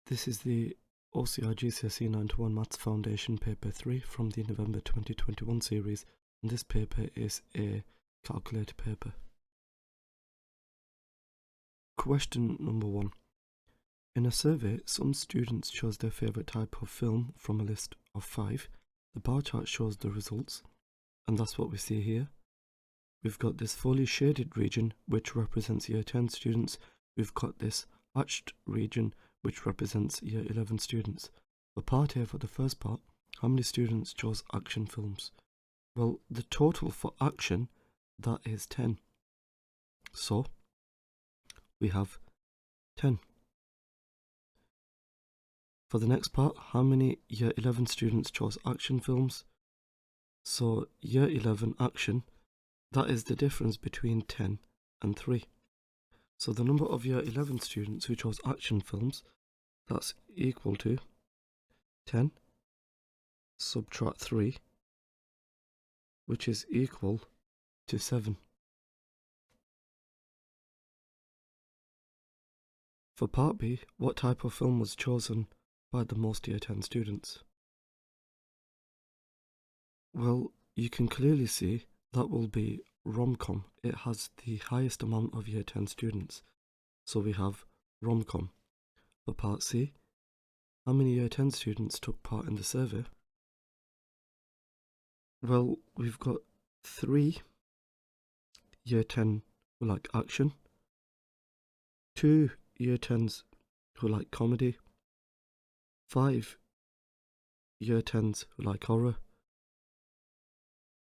This is the OCR GCSE 9-1 Maths Foundation Paper 3 from the November 2021 series, and this paper is a calculator paper. Question number 1. In a survey, some students chose their favourite type of film from a list of 5. The bar chart shows the results, and that's what we see here. We've got this fully shaded region, which represents Year 10 students. We've got this hatched region, which represents Year 11 students. For part A, for the first part, how many students chose action films? Well, the total for action, that is 10. So, we have 10. For the next part, how many Year 11 students chose action films? So, Year 11 action, that is the difference between 10 and 3. So the number of Year 11 students who chose action films, that's equal to 10 subtract 3, which is equal to 7. For part B, what type of film was chosen by the most Year 10 students? Well, you can clearly see that will be rom-com. It has the highest amount of Year 10 students. So we have rom-com. For part C, how many Year 10 students took part in the survey? Well, we've got 3 Year 10 who like action, 2 Year 10s who like comedy, 5 Year 10s who like horror,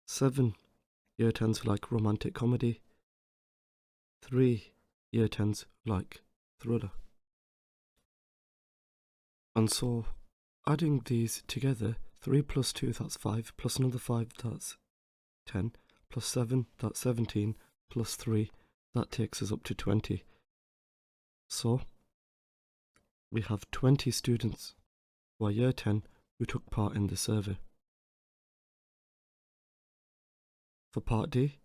7 Year 10s who like romantic comedy, 3 Year 10s who like thriller. And so, adding these together, 3 plus 2, that's 5, plus another 5, that's 10, plus 7, that's 17, plus 3, that takes us up to 20. So, we have 20 students who are Year 10 who took part in the survey. For part D,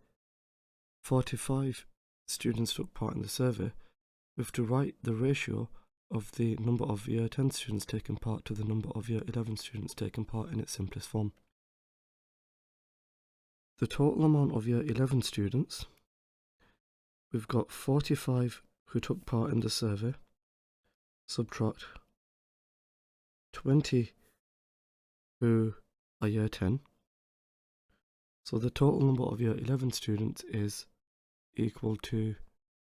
45 students took part in the survey. We have to write the ratio of the number of Year 10 students taking part to the number of Year 11 students taking part in its simplest form. The total amount of Year 11 students, we've got 45 who took part in the survey, subtract 20 who are Year 10. So the total number of Year 11 students is equal to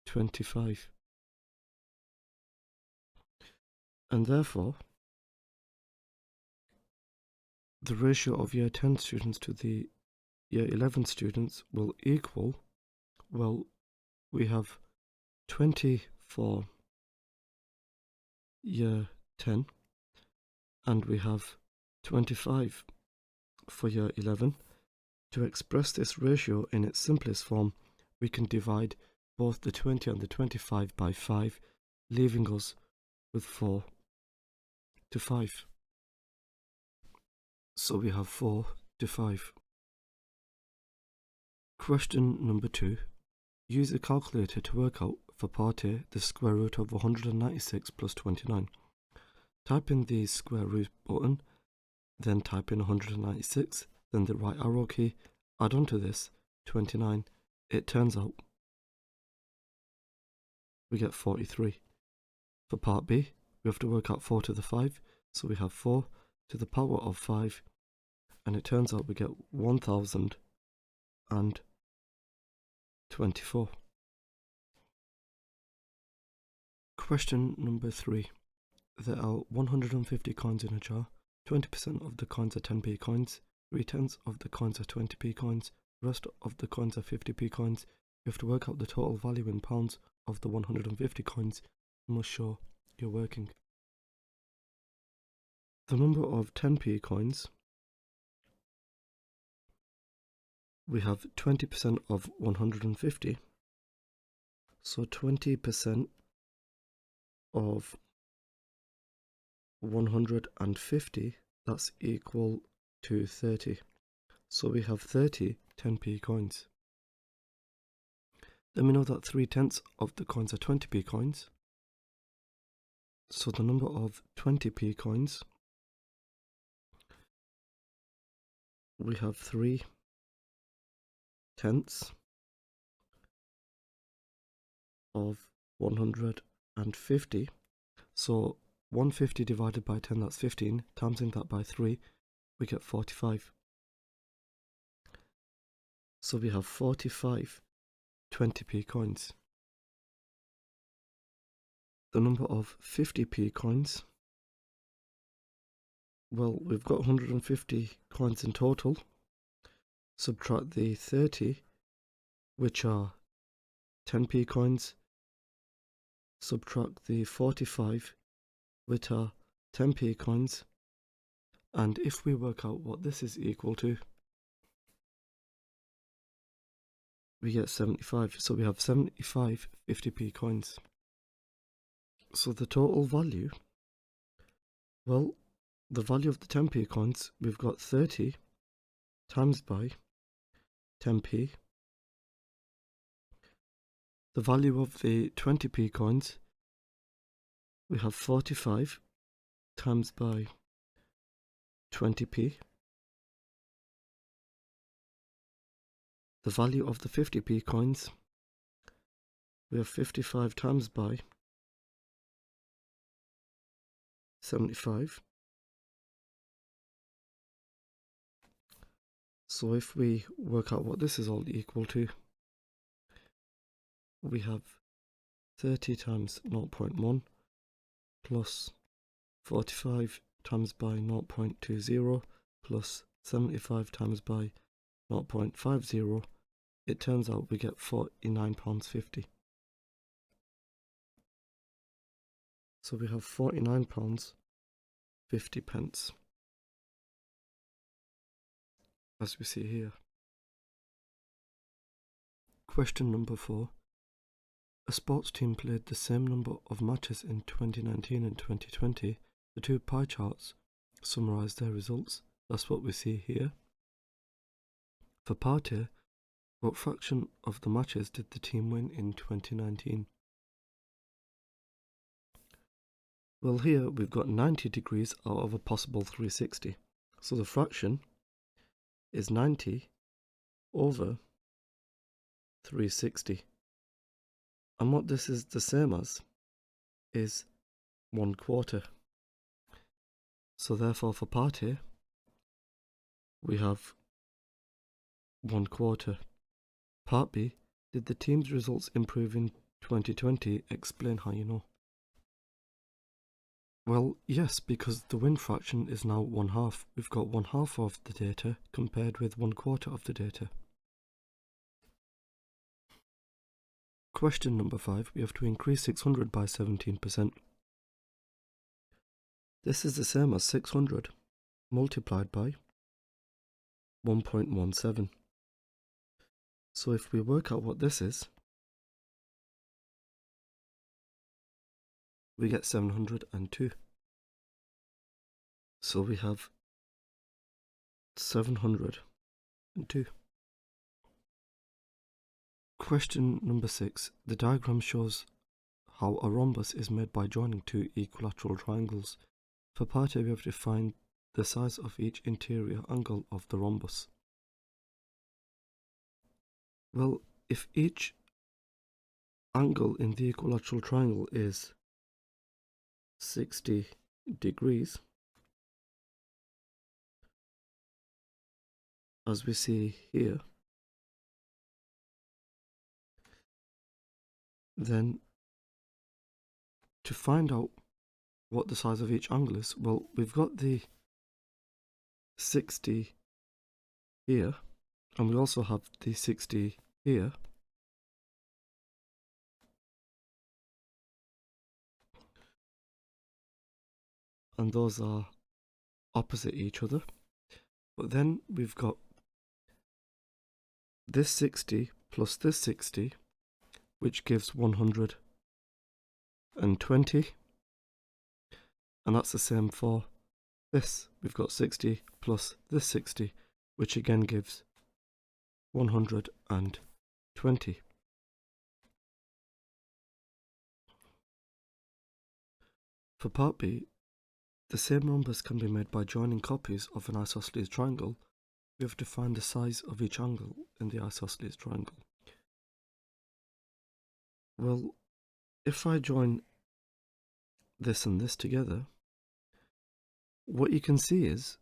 25. And therefore, the ratio of Year 10 students to the Year 11 students will equal, well, we have 20 for Year 10, and we have 25 for Year 11. To express this ratio in its simplest form, we can divide both the 20 and the 25 by 5, leaving us with 4 to 5. So we have 4 to 5. Question number 2. Use a calculator to work out, for part A, the square root of 196 plus 29. Type in the square root button, then type in 196, then the right arrow key, add on to this 29. It turns out we get 43. For part B, we have to work out 4 to the 5, so we have 4 to the power of 5, and it turns out we get 1024. Question number 3. There are 150 coins in a jar. 20% of the coins are 10p coins, 3/10 of the coins are 20p coins, the rest of the coins are 50p coins. You have to work out the total value in pounds of the 150 coins. You must show your working. The number of 10p coins, we have 20% of 150, so 20% of 150, that's equal to 30. So we have 30 10p coins. Then we know that 3/10 of the coins are 20p coins. So the number of 20p coins, we have 3/10 of 150. So 150 divided by 10, that's 15, timesing that by 3, we get 45. So we have 45 20p coins. The number of 50p coins, well, we've got 150 coins in total. Subtract the 30, which are 10p coins. Subtract the 45, which are 10p coins. And if we work out what this is equal to, we get 75. So we have 75 50p coins. So the total value, well, the value of the 10p coins, we've got 30 times by 10p. The value of the 20p coins, we have 45 times by 20p. The value of the 50p coins, we have 55 times by 75. So if we work out what this is all equal to, we have 30 times 0.1 plus 45 times by 0.20 plus 75 times by 0.50. It turns out we get £49.50. So we have £49.50, as we see here. Question number 4. A sports team played the same number of matches in 2019 and 2020. The two pie charts summarize their results. That's what we see here. For part A, what fraction of the matches did the team win in 2019? Well, here we've got 90 degrees out of a possible 360. So the fraction is 90 over 360. And what this is the same as is 1/4. So therefore for part A, we have 1/4. Part B, did the team's results improve in 2020? Explain how you know. Well, yes, because the win fraction is now 1/2. We've got 1/2 of the data compared with 1/4 of the data. Question number 5, we have to increase 600 by 17%. This is the same as 600 multiplied by 1.17. So if we work out what this is, we get 702. So we have 702. Question number 6. The diagram shows how a rhombus is made by joining two equilateral triangles. For part A, we have to find the size of each interior angle of the rhombus. Well, if each angle in the equilateral triangle is 60 degrees, as we see here, then to find out what the size of each angle is, well, we've got the 60 here, and we also have the 60 here. And those are opposite each other. But then we've got this 60 plus this 60, which gives 120. And that's the same for this. We've got 60 plus this 60, which again gives 120. For part B, the same numbers can be made by joining copies of an isosceles triangle. We have to find the size of each angle in the isosceles triangle. Well, if I join this and this together, what you can see is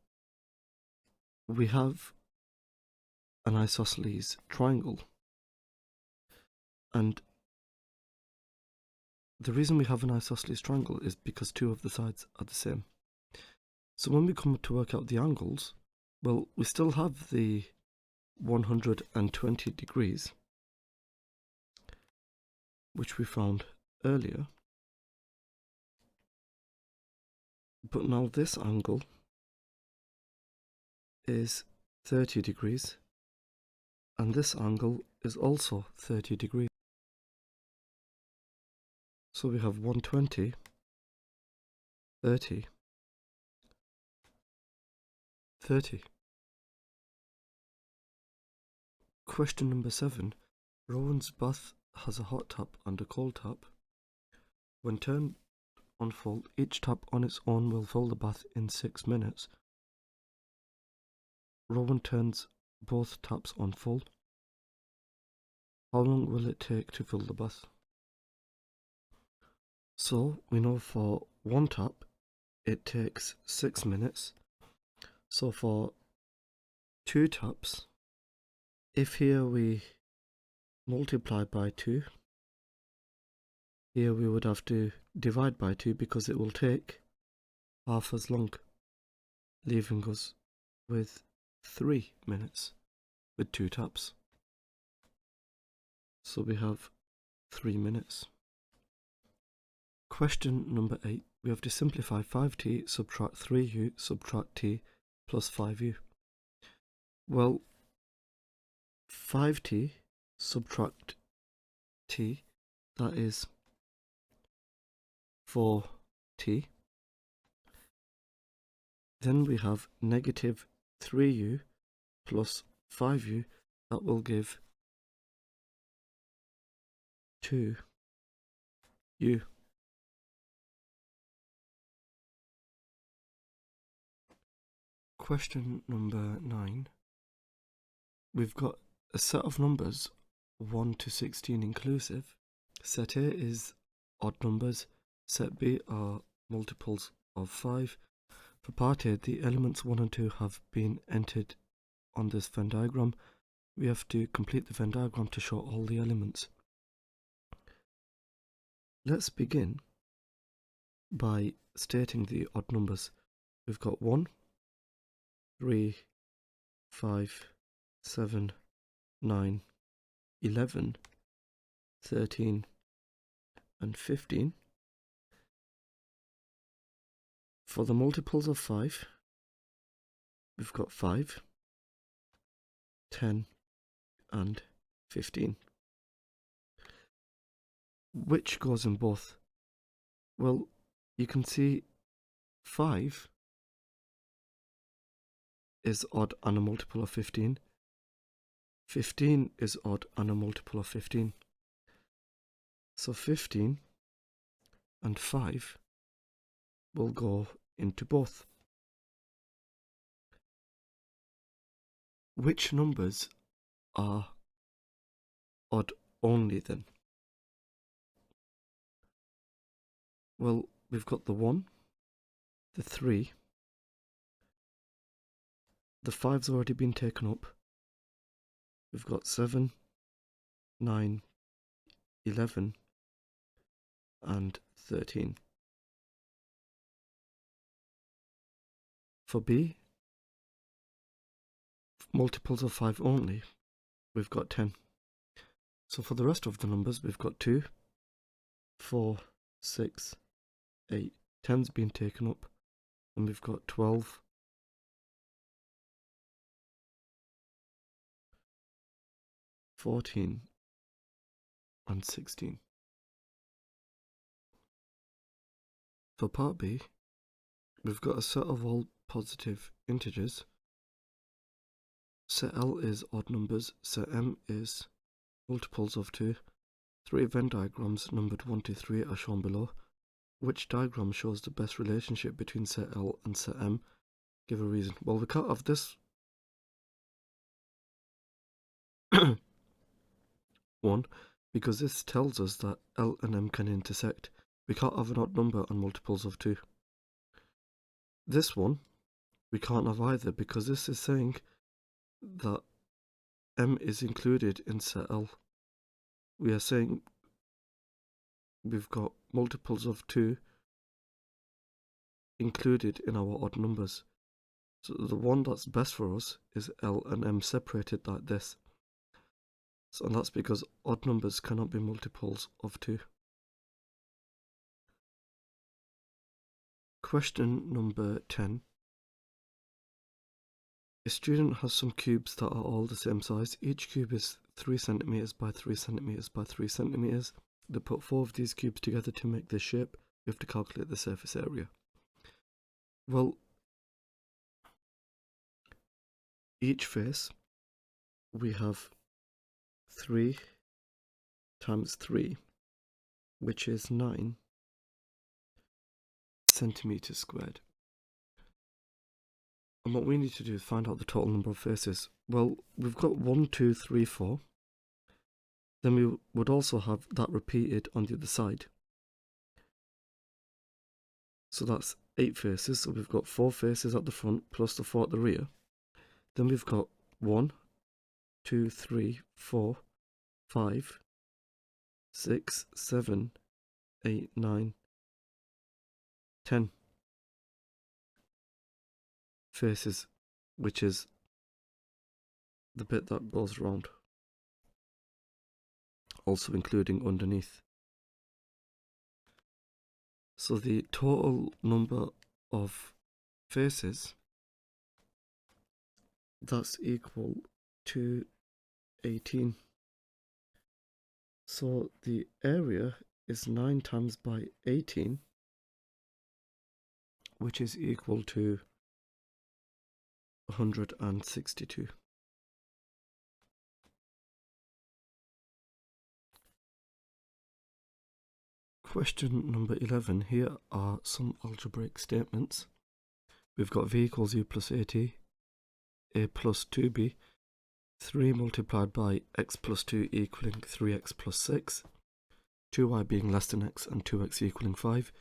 we have an isosceles triangle. And the reason we have an isosceles triangle is because two of the sides are the same. So when we come to work out the angles, well, we still have the 120 degrees, which we found earlier. But now this angle is 30 degrees, and this angle is also 30 degrees. So we have 120, 30, 30. Question number 7. Rowan's bath has a hot tap and a cold tap. When turned on full, each tap on its own will fill the bath in 6 minutes. Rowan turns both taps on full. How long will it take to fill the bath? So we know for one tap it takes 6 minutes. So for 2 taps, if here we multiply by 2, here we would have to divide by 2 because it will take half as long, leaving us with 3 minutes with 2 taps. So we have 3 minutes. Question number 8. We have to simplify 5t, subtract 3u, subtract t, plus 5u. Well, 5t subtract t, that is 4t. Then we have negative 3u plus 5u, that will give 2u. Question number 9. We've got a set of numbers 1 to 16 inclusive. Set A is odd numbers, set B are multiples of 5. For part A, the elements 1 and 2 have been entered on this Venn diagram. We have to complete the Venn diagram to show all the elements. Let's begin by stating the odd numbers. We've got 1, 3, 5, 7, 9, 11, 13, and 15. For the multiples of 5, we've got 5, 10, and 15. Which goes in both? Well, you can see 5 is odd and a multiple of 15. 15 is odd and a multiple of 15. So 15 and 5 will go into both. Which numbers are odd only then? Well, we've got the 1, the 3, the 5's already been taken up. We've got 7, 9, 11, and 13. For B, multiples of 5 only, we've got 10. So for the rest of the numbers, we've got 2, 4, 6, 8. 10's been taken up, and we've got 12, 14, and 16. For part B, we've got a set of all positive integers. Set L is odd numbers, set M is multiples of 2. 3 Venn diagrams numbered 1 to 3 are shown below. Which diagram shows the best relationship between set L and set M? Give a reason. Well, we can't have this one because this tells us that L and M can intersect. We can't have an odd number and multiples of 2. This one we can't have either because this is saying that M is included in set L. We are saying we've got multiples of 2 included in our odd numbers. So the one that's best for us is L and M separated like this. So, and that's because odd numbers cannot be multiples of 2. Question number 10. A student has some cubes that are all the same size. Each cube is 3 centimeters by 3 centimeters by 3 centimeters. They put 4 of these cubes together to make this shape. We have to calculate the surface area. Well, each face we have 3 times 3, which is 9 centimeters squared. And what we need to do is find out the total number of faces. Well, we've got 1, 2, 3, 4. Then we would also have that repeated on the other side. So that's 8 faces. So we've got 4 faces at the front plus the 4 at the rear. Then we've got 1, 2, 3, 4, 5, 6, 7, 8, 9, 10 faces, which is the bit that goes around, also including underneath. So the total number of faces, that's equal to 18. So the area is 9 times by 18, which is equal to 162. Question number 11. Here are some algebraic statements. We've got v equals u plus at, a plus 2b, 3 multiplied by x plus 2 equaling 3x plus 6, 2y being less than x and 2x equaling 5.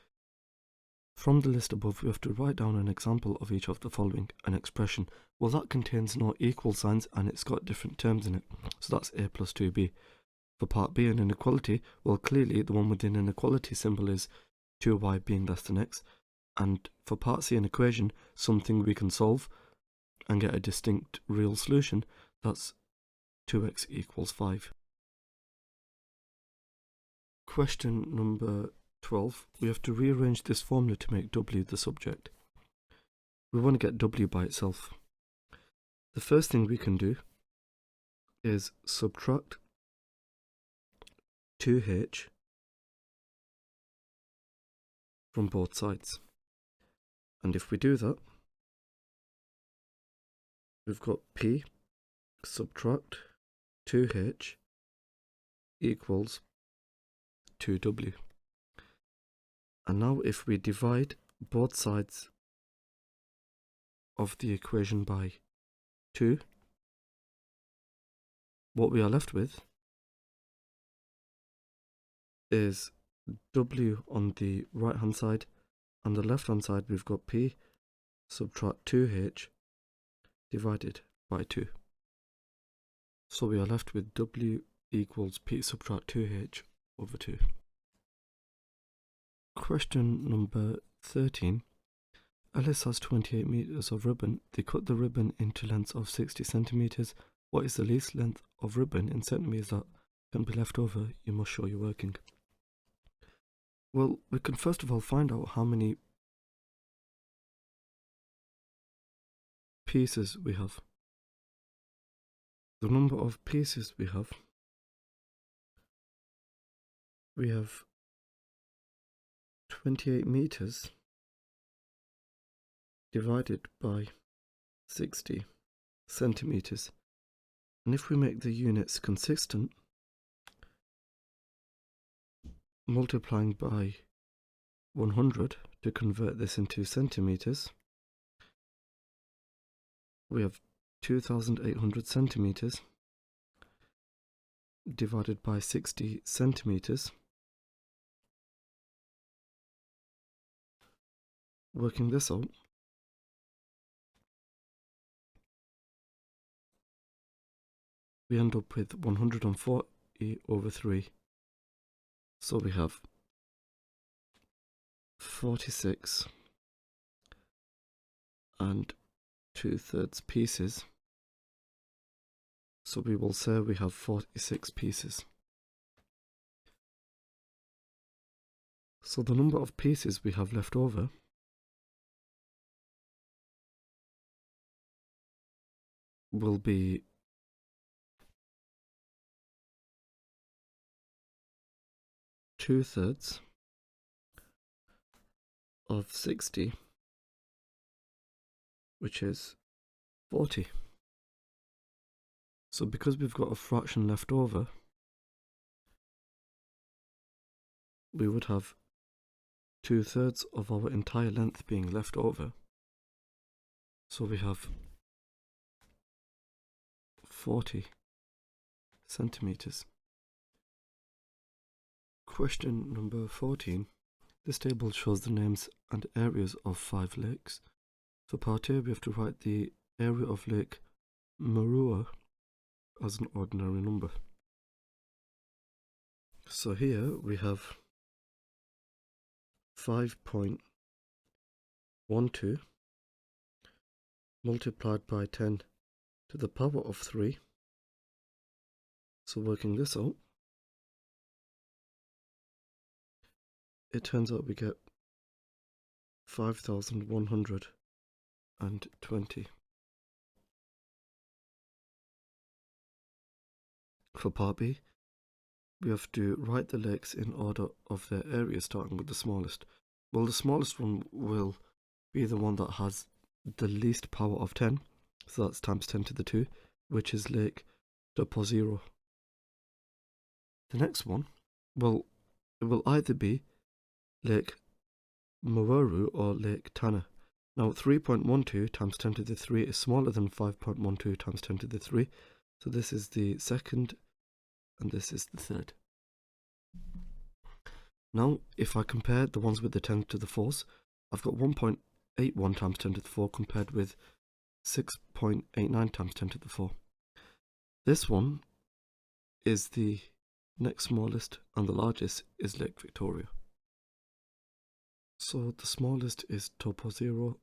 From the list above, we have to write down an example of each of the following. An expression. Well, that contains no equal signs and it's got different terms in it. So that's a plus 2b. For part B, an inequality, well, clearly the one with the inequality symbol is 2y being less than x. And for part C, an equation, something we can solve and get a distinct real solution, that's 2x equals 5. Question number 12. We have to rearrange this formula to make w the subject. We want to get w by itself. The first thing we can do is subtract 2h from both sides. And if we do that, we've got p subtract 2h equals 2w. And now if we divide both sides of the equation by 2, what we are left with is w on the right hand side. On the left hand side we've got p subtract 2h divided by 2. So we are left with w equals p subtract 2h over 2. Question number 13. Alice has 28 meters of ribbon. They cut the ribbon into lengths of 60 centimeters. What is the least length of ribbon in centimeters that can be left over? You must show your working. Well, we can first of all find out how many pieces we have. The number of pieces we have 28 meters divided by 60 centimeters. And if we make the units consistent, multiplying by 100 to convert this into centimeters. We have 2,800 centimeters divided by 60 centimeters. Working this out, we end up with 140 over 3. So we have 46 and 2/3 pieces. So we will say we have 46 pieces. So the number of pieces we have left over will be 2/3 of 60, which is 40. So because we've got a fraction left over, we would have 2/3 of our entire length being left over. So we have 40 centimeters. Question number 14. This table shows the names and areas of 5 lakes. For part A, we have to write the area of Lake Marua as an ordinary number. So here we have 5.12 multiplied by 10 to the power of 3. So working this out, it turns out we get 5,120. For part B, we have to write the lakes in order of their area, starting with the smallest. Well, the smallest one will be the one that has the least power of 10, so that's times 10 to the 2, which is Lake Topozero. The next one, well, it will either be Lake Mawaru or Lake Tana. Now 3.12 times 10 to the 3 is smaller than 5.12 times 10 to the 3, so this is the second and this is the third. Now if I compare the ones with the 10 to the 4s, I've got 1.81 times 10 to the 4 compared with 6.89 times 10 to the 4. This one is the next smallest and the largest is Lake Victoria. So the smallest is Topozero,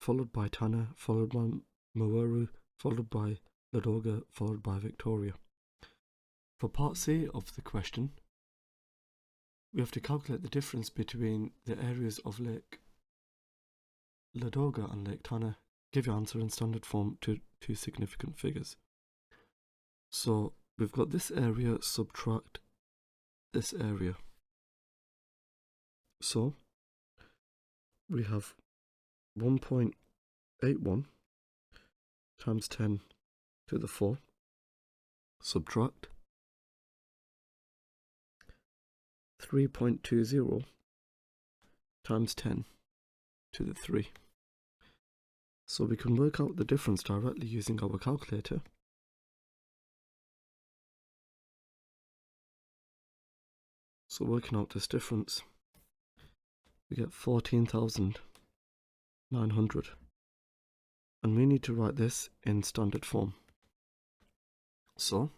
followed by Tana, followed by Mawaru, followed by Ladoga, followed by Victoria. For part C of the question, we have to calculate the difference between the areas of Lake Ladoga and Lake Tana. Give your answer in standard form to two significant figures. So we've got this area subtract this area. So we have 1.81 times 10 to the 4 subtract 3.20 times 10 to the 3. So we can work out the difference directly using our calculator. So working out this difference, we get 14,900. And we need to write this in standard form. So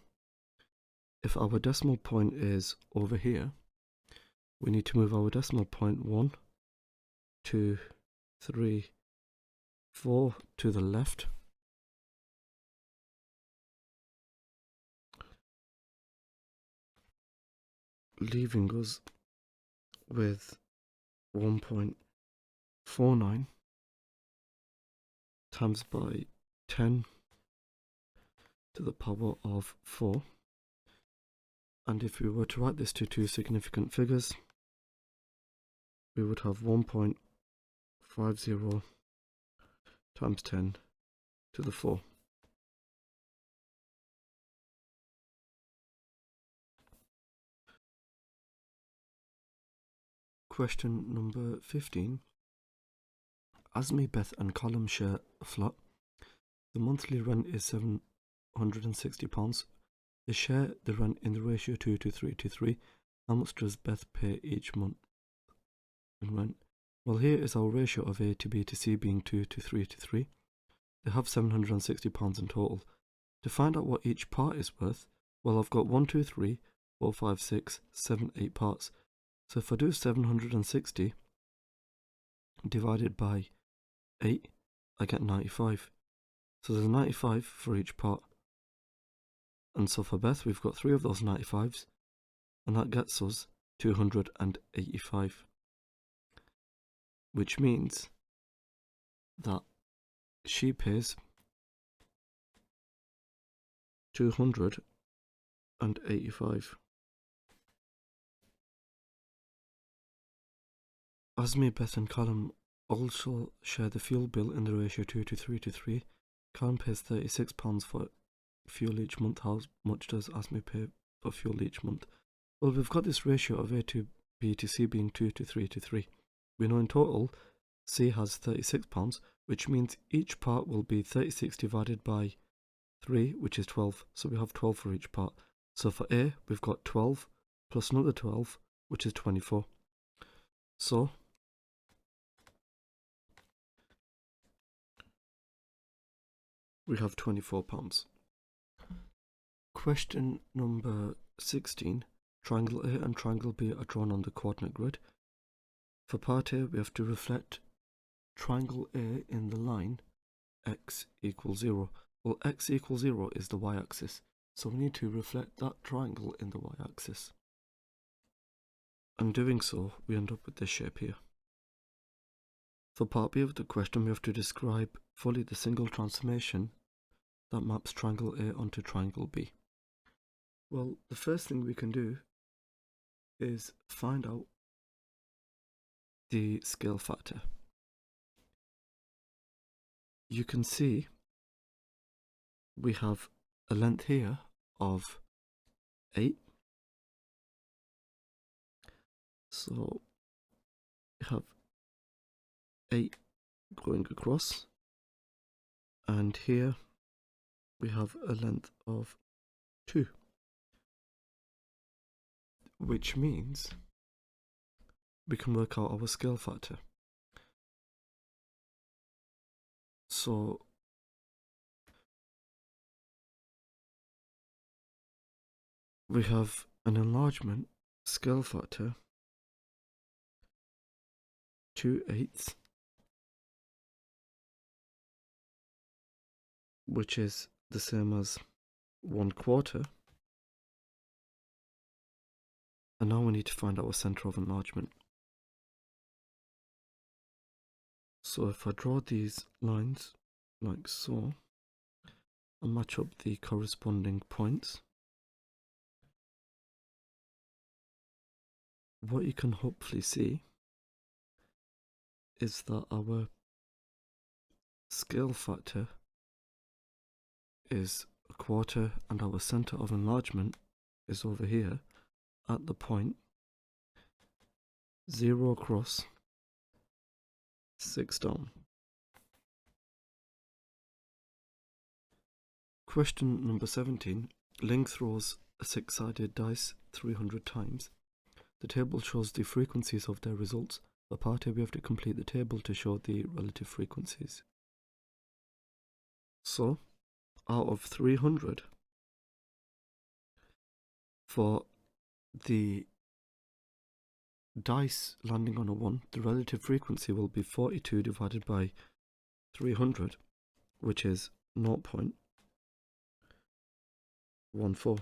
if our decimal point is over here, we need to move our decimal point 1, 2, 3, 4 to the left. Leaving us with 1.49 times by 10 to the power of 4. And if we were to write this to two significant figures, we would have 1.50 times 10 to the 4. Question number 15. Asmi, Beth and Callum share a flat. The monthly rent is £760. They share the rent in the ratio 2 to 3 to 3. How much does Beth pay each month in rent? Well, here is our ratio of A to B to C being 2 to 3 to 3. They have £760 in total. To find out what each part is worth, well, I've got 1, 2, 3, 4, 5, 6, 7, 8 parts. So if I do 760 divided by 8, I get 95. So there's 95 for each part. And so for Beth, we've got 3 of those 95s, and that gets us 285. Which means that she pays 285. Asmi, Beth and Callum also share the fuel bill in the ratio 2 to 3 to 3. Callum pays £36 for fuel each month. How much does Asmi pay for fuel each month? Well, we've got this ratio of A to B to C being 2 to 3 to 3. We know in total C has £36, which means each part will be 36 divided by 3, which is 12. So we have 12 for each part. So for A, we've got 12 plus another 12, which is 24. So we have £24. Question number 16. Triangle A and triangle B are drawn on the coordinate grid. For part A, we have to reflect triangle A in the line x equals 0. Well, x equals 0 is the y-axis, so we need to reflect that triangle in the y-axis. And doing so, we end up with this shape here. For part B of the question, we have to describe fully the single transformation that maps triangle A onto triangle B. Well, the first thing we can do is find out the scale factor. You can see we have a length here of 8. So we have 8 going across, and here we have a length of 2, which means we can work out our scale factor. So we have an enlargement scale factor 2/8, which is the same as 1/4. And now we need to find our center of enlargement. So if I draw these lines like so and match up the corresponding points, what you can hopefully see is that our scale factor is 1/4 and our center of enlargement is over here at the point 0 across 6 down. Question number 17. Ling throws a 6-sided dice 300 times. The table shows the frequencies of their results. For part A, we have to complete the table to show the relative frequencies. So, out of 300, for the dice landing on a 1, the relative frequency will be 42 divided by 300, which is 0.14.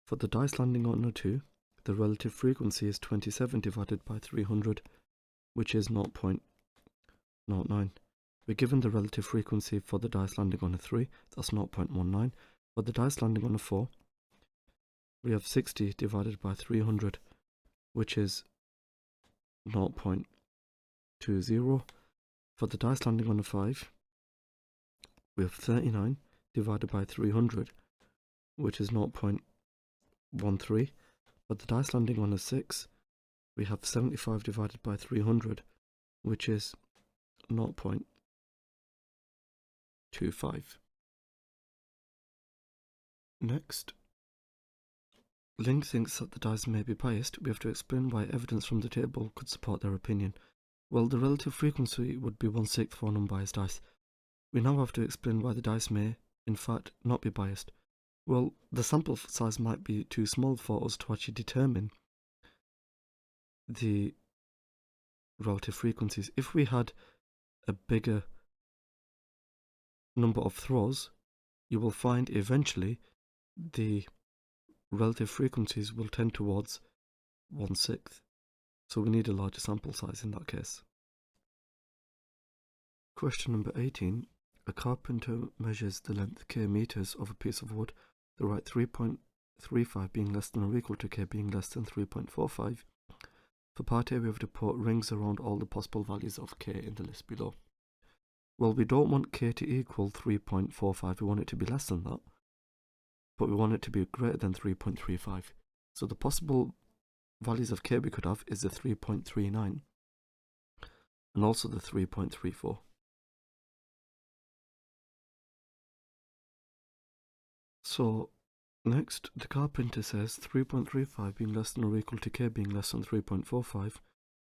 For the dice landing on a 2, the relative frequency is 27 divided by 300, which is 0.09. We're given the relative frequency for the dice landing on a 3, that's 0.19. For the dice landing on a 4, we have 60 divided by 300, which is 0.20. For the dice landing on a 5, we have 39 divided by 300, which is 0.13. For the dice landing on a 6, we have 75 divided by 300, which is 0.25. Next, Ling thinks that the dice may be biased. We have to explain why evidence from the table could support their opinion. Well, the relative frequency would be 1/6 for an unbiased dice. We now have to explain why the dice may, in fact, not be biased. Well, the sample size might be too small for us to actually determine the relative frequencies. If we had a bigger number of throws, you will find eventually the relative frequencies will tend towards 1/6. So we need a larger sample size in that case. Question number 18. A carpenter measures the length k meters of a piece of wood. They write 3.35 being less than or equal to k being less than 3.45. For part A, we have to put rings around all the possible values of k in the list below. Well, we don't want k to equal 3.45, we want it to be less than that, but we want it to be greater than 3.35. So the possible values of k we could have is the 3.39 and also the 3.34. So next, the carpenter says 3.35 being less than or equal to k being less than 3.45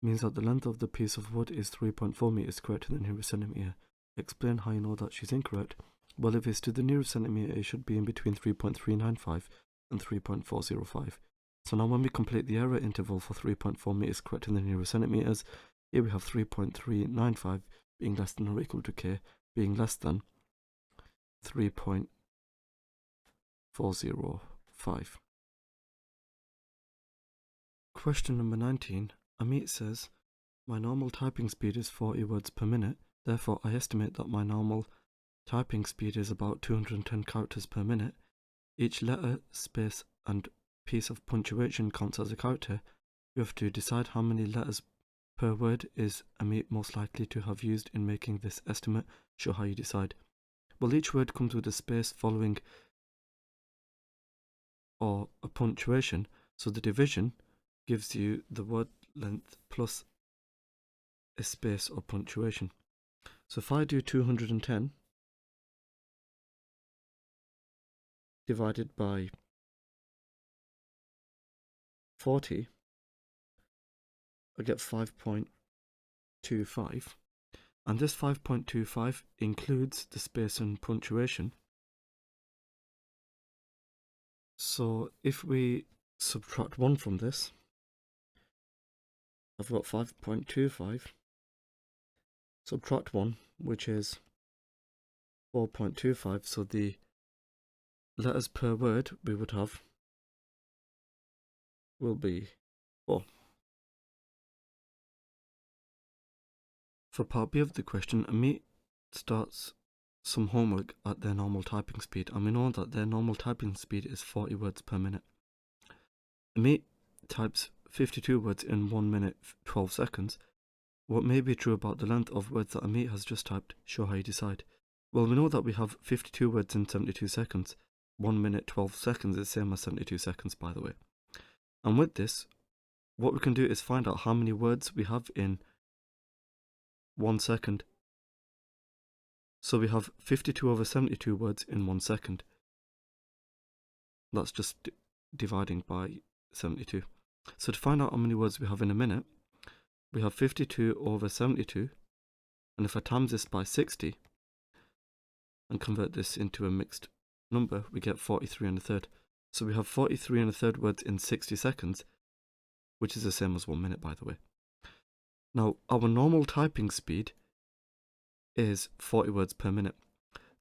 means that the length of the piece of wood is 3.4 meters squared to the nearest centimeter. Explain how you know that she's incorrect. Well, if it's to the nearest centimeter, it should be in between 3.395 and 3.405. So now when we complete the error interval for 3.4 meters squared to the nearest centimeters, here we have 3.395 being less than or equal to k being less than 3.405. Question number 19. Amit says, my normal typing speed is 40 words per minute. Therefore, I estimate that my normal typing speed is about 210 characters per minute. Each letter, space, and piece of punctuation counts as a character. You have to decide how many letters per word is Amit most likely to have used in making this estimate. Show how you decide. Well, each word comes with a space following or a punctuation, so the division gives you the word length plus a space or punctuation. So if I do 210 divided by 40, I get 5.25, and this 5.25 includes the space and punctuation. So if we subtract 1 from this, I've got 5.25, subtract 1, which is 4.25, so the letters per word we would have will be 4. For part B of the question, Amit starts some homework at their normal typing speed, and we know that their normal typing speed is 40 words per minute. Amit types 52 words in 1 minute 12 seconds. What may be true about the length of words that Amit has just typed? Show how you decide. Well, we know that we have 52 words in 72 seconds. 1 minute 12 seconds is the same as 72 seconds, by the way. And with this, what we can do is find out how many words we have in 1 second. So we have 52 over 72 words in 1 second. That's just dividing by 72. So to find out how many words we have in a minute, we have 52 over 72, and if I times this by 60 and convert this into a mixed number, we get 43 1/3. So we have 43 1/3 words in 60 seconds, which is the same as 1 minute, by the way. Now, our normal typing speed is 40 words per minute.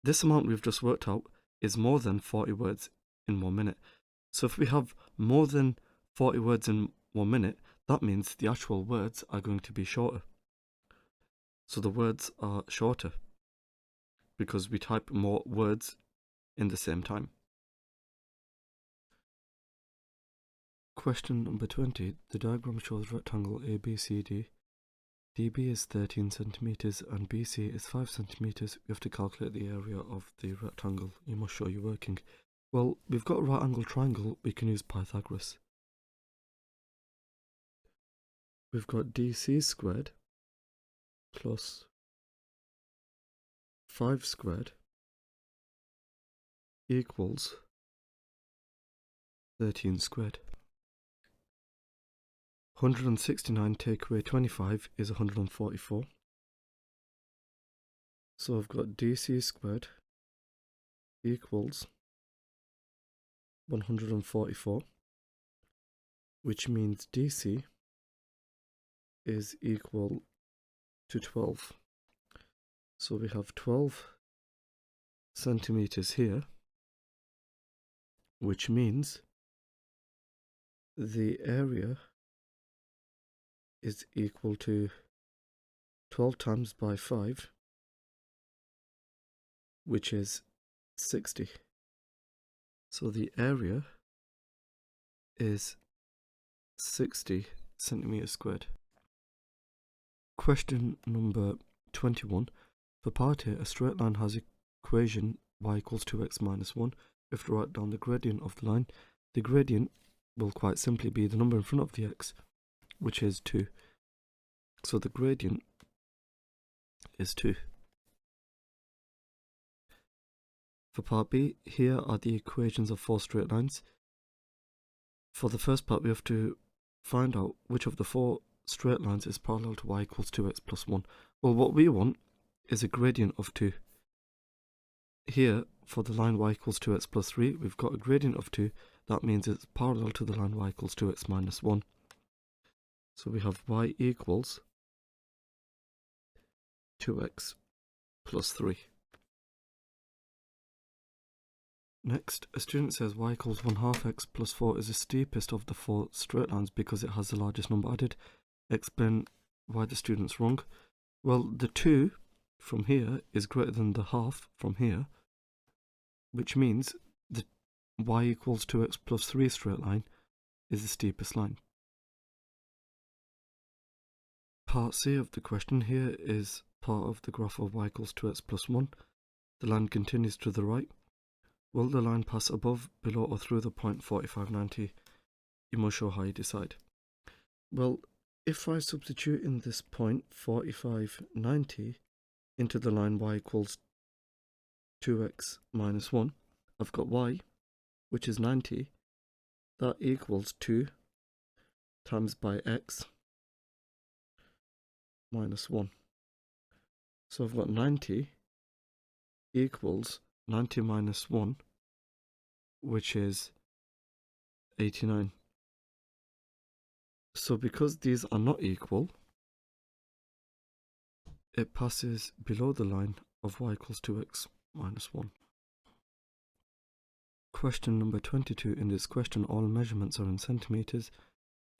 This amount we've just worked out is more than 40 words in 1 minute. So if we have more than 40 words in 1 minute, that means the actual words are going to be shorter. So the words are shorter because we type more words in the same time. Question number 20. The diagram shows rectangle ABCD. DB is 13 centimeters and BC is 5 centimeters. We have to calculate the area of the rectangle. You must show you're working. Well, we've got a right angle triangle, we can use Pythagoras. we've got DC squared plus 5 squared equals 13 squared. 169 take away 25 is 144. So I've got DC squared equals 144, which means DC is equal to 12. So we have 12 centimeters here, which means the area is equal to 12 times by 5, which is 60. So the area is 60 centimeters squared. Question number 21. For part A, a straight line has equation y equals 2x minus 1. We have to write down the gradient of the line. The gradient will quite simply be the number in front of the x, which is 2. So the gradient is 2. For part B, here are the equations of 4 straight lines. For the first part, we have to find out which of the 4 straight lines is parallel to y equals 2x plus 1. Well, what we want is a gradient of 2. Here, for the line y equals 2x plus 3, we've got a gradient of 2. That means it's parallel to the line y equals 2x minus 1. So we have y equals 2x plus 3. Next, a student says y equals 1/2 x plus 4 is the steepest of the 4 straight lines because it has the largest number added. Explain why the student's wrong. Well, the 2 from here is greater than the half from here, which means the y equals 2x plus 3 straight line is the steepest line. Part C of the question here is part of the graph of y equals 2x plus 1. The line continues to the right. Will the line pass above, below, or through the point 4590? You must show how you decide. Well, if I substitute in this point 4590 into the line y equals 2x minus 1, I've got y, which is 90. That equals 2 times by x minus 1. So I've got 90 equals 90 minus 1, which is 89. So because these are not equal, it passes below the line of y equals 2x minus 1. Question number 22. In this question, all measurements are in centimeters.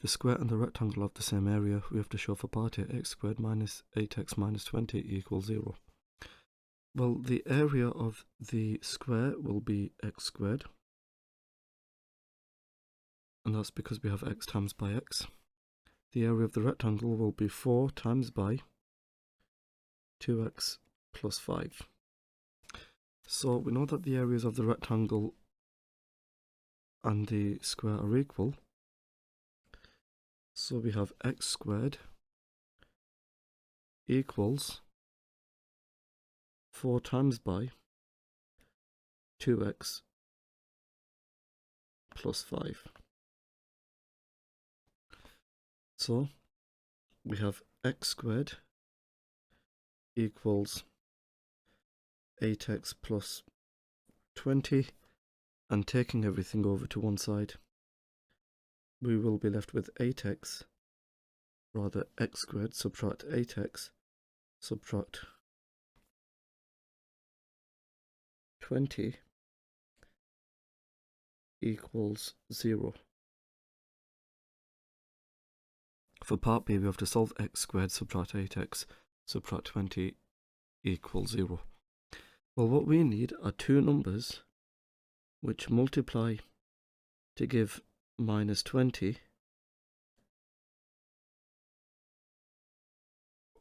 The square and the rectangle have the same area. We have to show for part A, x squared minus 8x minus 20 equals 0. Well, the area of the square will be x squared, and that's because we have x times by x. The area of the rectangle will be 4 times by 2x plus 5. So we know that the areas of the rectangle and the square are equal. So we have x squared equals 4 times by 2x plus 5. So we have x squared equals 8x plus 20, and taking everything over to one side, we will be left with 8x, rather x squared, subtract 8x, subtract 20 equals 0. For part B, we have to solve x squared, subtract 8x, subtract 20 equals 0. Well, what we need are two numbers which multiply to give minus 20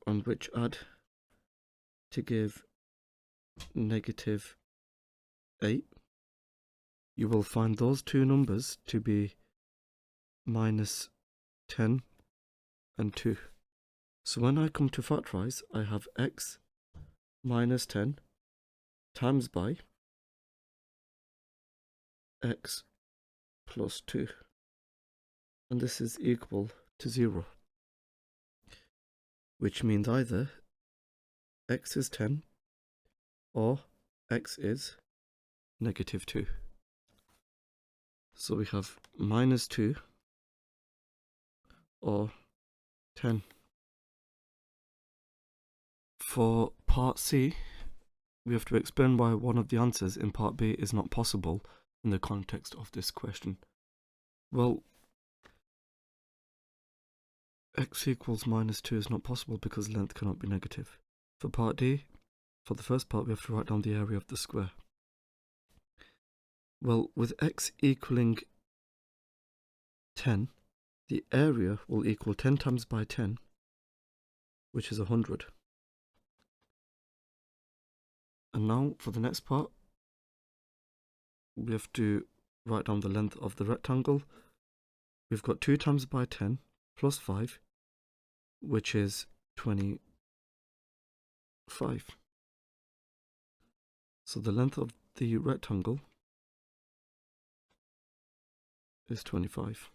and which add to give negative 8. You will find those two numbers to be minus 10 and 2. So when I come to factorize, I have x minus 10 times by x plus 2. And this is equal to 0. Which means either x is 10 or x is negative 2. So we have minus 2 or 10. For part C, we have to explain why one of the answers in part B is not possible in the context of this question. Well, x equals minus 2 is not possible because length cannot be negative. For part D, for the first part, we have to write down the area of the square. Well, with x equaling 10, the area will equal 10 times by 10, which is 100. And now, for the next part, we have to write down the length of the rectangle. We've got 2 times by 10 plus 5, which is 25. So the length of the rectangle is 25.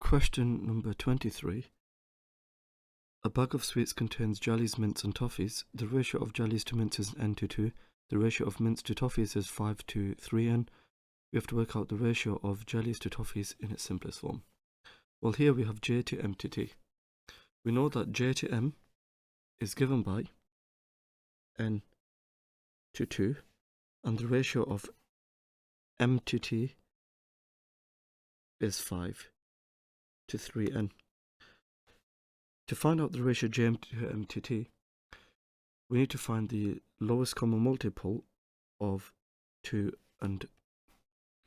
Question number 23. A bag of sweets contains jellies, mints and toffees. The ratio of jellies to mints is n to 2. The ratio of mints to toffees is 5 to 3n. We have to work out the ratio of jellies to toffees in its simplest form. Well, here we have j to m to t. We know that j to m is given by n to 2, and the ratio of m to t is 5 to 3n. To find out the ratio j to m to t, we need to find the lowest common multiple of 2 and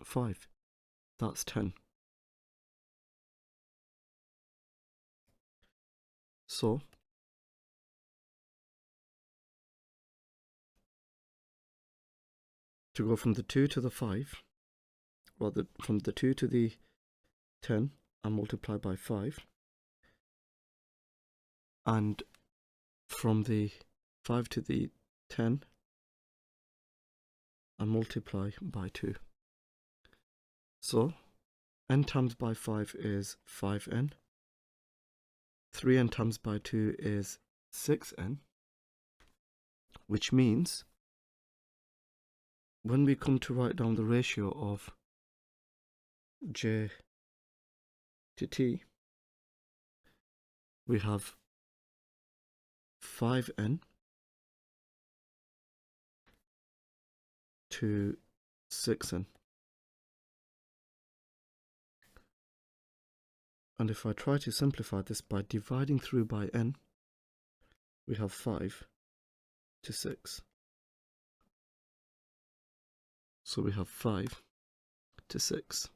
5. That's 10. So, to go from the 2 to the 5, well, from the 2 to the 10, I multiply by 5. And from the 5 to the 10, I multiply by 2. So, n times by 5 is 5n. 3n times by 2 is 6n. Which means, when we come to write down the ratio of j to t, we have 5n to 6n. And if I try to simplify this by dividing through by n, we have 5 to 6. So we have 5 to 6.